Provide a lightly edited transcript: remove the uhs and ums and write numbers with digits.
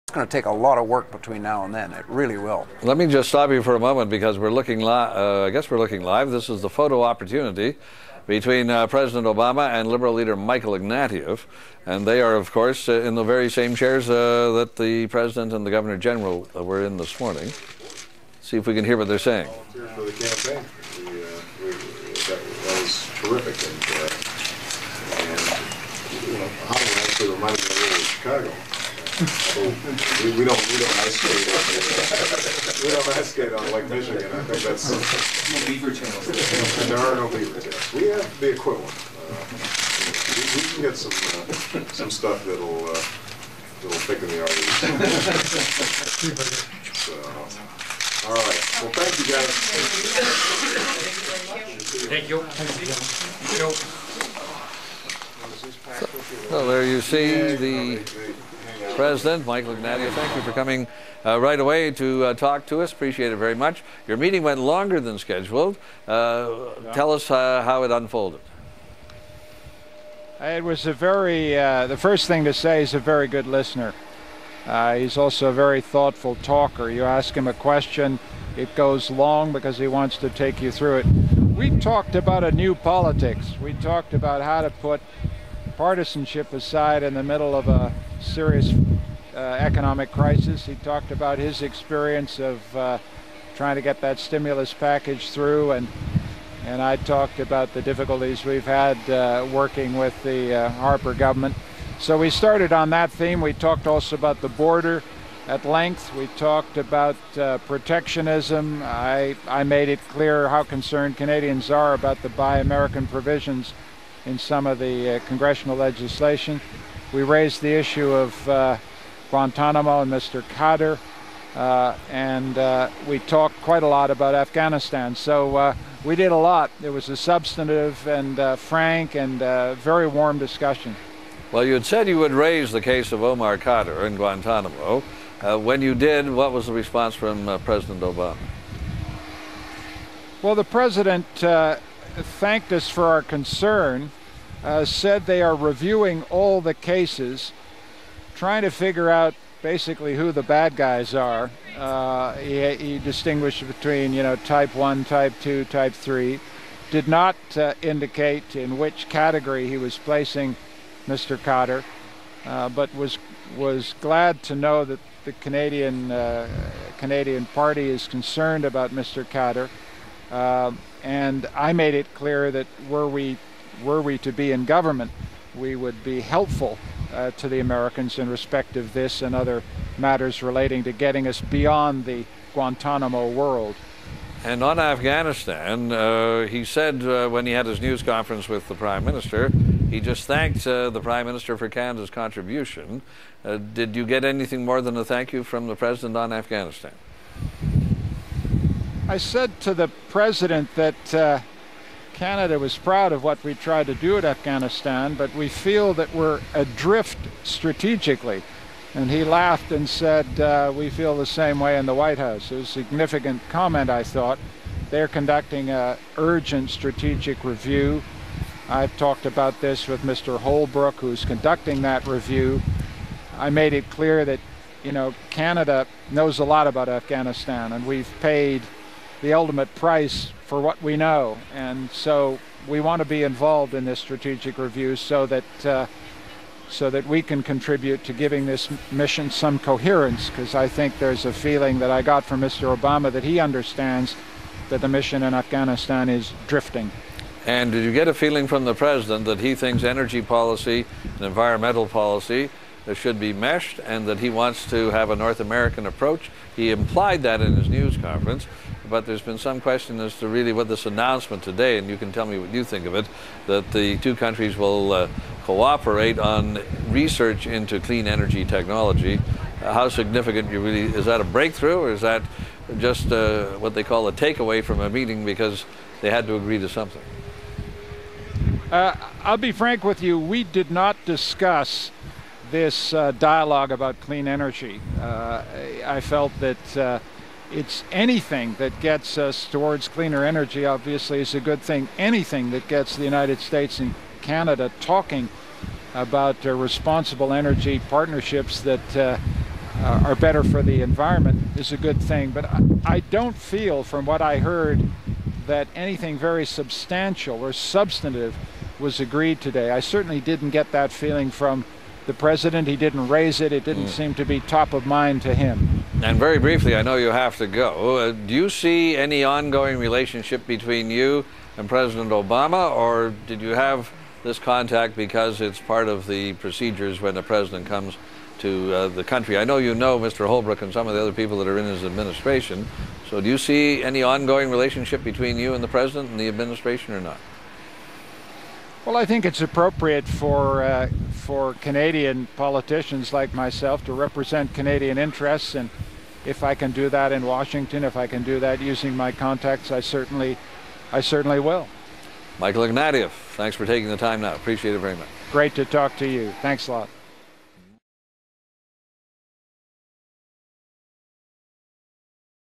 It's going to take a lot of work between now and then. It really will. Let me just stop you for a moment because we're looking live. I guess we're looking live. This is the photo opportunity between President Obama and Liberal leader Michael Ignatieff. And they are, of course, in the very same chairs that the President and the Governor General were in this morning. See if we can hear what they're saying. Volunteer for the campaign. That was terrific. And you know, Hollywood actually reminded me a little of Chicago. We don't ice skate on we don't ice skate on Lake Michigan. I think that's no beaver tails. There are no beaver tails. We have the equivalent. We can get some stuff that'll thicken the RVs. So, all right. Well, thank you guys. Thank you. Thank you. So there you see the President, Michael Ignatieff. Thank you for coming right away to talk to us. Appreciate it very much. Your meeting went longer than scheduled. Tell us how it unfolded. It was a very, the first thing to say, he's a very good listener. He's also a very thoughtful talker. You ask him a question, it goes long because he wants to take you through it. We talked about a new politics. We talked about how to put partisanship aside in the middle of a serious economic crisis. He talked about his experience of trying to get that stimulus package through, and I talked about the difficulties we've had working with the Harper government. So we started on that theme. We talked also about the border at length. We talked about protectionism. I made it clear how concerned Canadians are about the Buy American provisions in some of the congressional legislation. We raised the issue of Guantanamo and Mr. Khadr, and we talked quite a lot about Afghanistan. So we did a lot. It was a substantive and frank and very warm discussion. Well, you had said you would raise the case of Omar Khadr in Guantanamo. When you did, what was the response from President Obama? Well, the President thanked us for our concern, said they are reviewing all the cases, trying to figure out basically who the bad guys are. He distinguished between, you know, type 1, type 2, type 3, did not indicate in which category he was placing Mr. Khadr, but was glad to know that the Canadian Party is concerned about Mr. Khadr, and I made it clear that were we to be in government, we would be helpful to the Americans in respect of this and other matters relating to getting us beyond the Guantanamo world. And on Afghanistan, he said when he had his news conference with the Prime Minister, he just thanked the Prime Minister for Canada's contribution. Did you get anything more than a thank you from the President on Afghanistan? I said to the President that Canada was proud of what we tried to do at Afghanistan, but we feel that we're adrift strategically. And he laughed and said, we feel the same way in the White House. It was a significant comment, I thought. They're conducting an urgent strategic review. I've talked about this with Mr. Holbrooke, who's conducting that review. I made it clear that, you know, Canada knows a lot about Afghanistan, and we've paid the ultimate price for what we know. And so we want to be involved in this strategic review so that we can contribute to giving this mission some coherence, because I think there's a feeling that I got from Mr. Obama that he understands that the mission in Afghanistan is drifting. And did you get a feeling from the President that he thinks energy policy and environmental policy should be meshed, and that he wants to have a North American approach? He implied that in his news conference, but there's been some question as to really what this announcement today, and you can tell me what you think of it, that the two countries will cooperate on research into clean energy technology. How significant is that a breakthrough, or is that just what they call a takeaway from a meeting because they had to agree to something? I'll be frank with you, we did not discuss this dialogue about clean energy. I felt that it's anything that gets us towards cleaner energy, obviously, is a good thing. Anything that gets the United States and Canada talking about responsible energy partnerships that are better for the environment is a good thing. But I don't feel, from what I heard, that anything very substantial or substantive was agreed today. I certainly didn't get that feeling from the president. He didn't raise it. It didn't seem to be top of mind to him. And very briefly, I know you have to go. Do you see any ongoing relationship between you and President Obama, or did you have this contact because it's part of the procedures when the president comes to the country? I know you know Mr. Holbrooke and some of the other people that are in his administration. So do you see any ongoing relationship between you and the president and the administration or not? Well, I think it's appropriate for Canadian politicians like myself to represent Canadian interests, and if I can do that in Washington, if I can do that using my contacts, I certainly will. Michael Ignatieff, thanks for taking the time now. Appreciate it very much. Great to talk to you. Thanks a lot.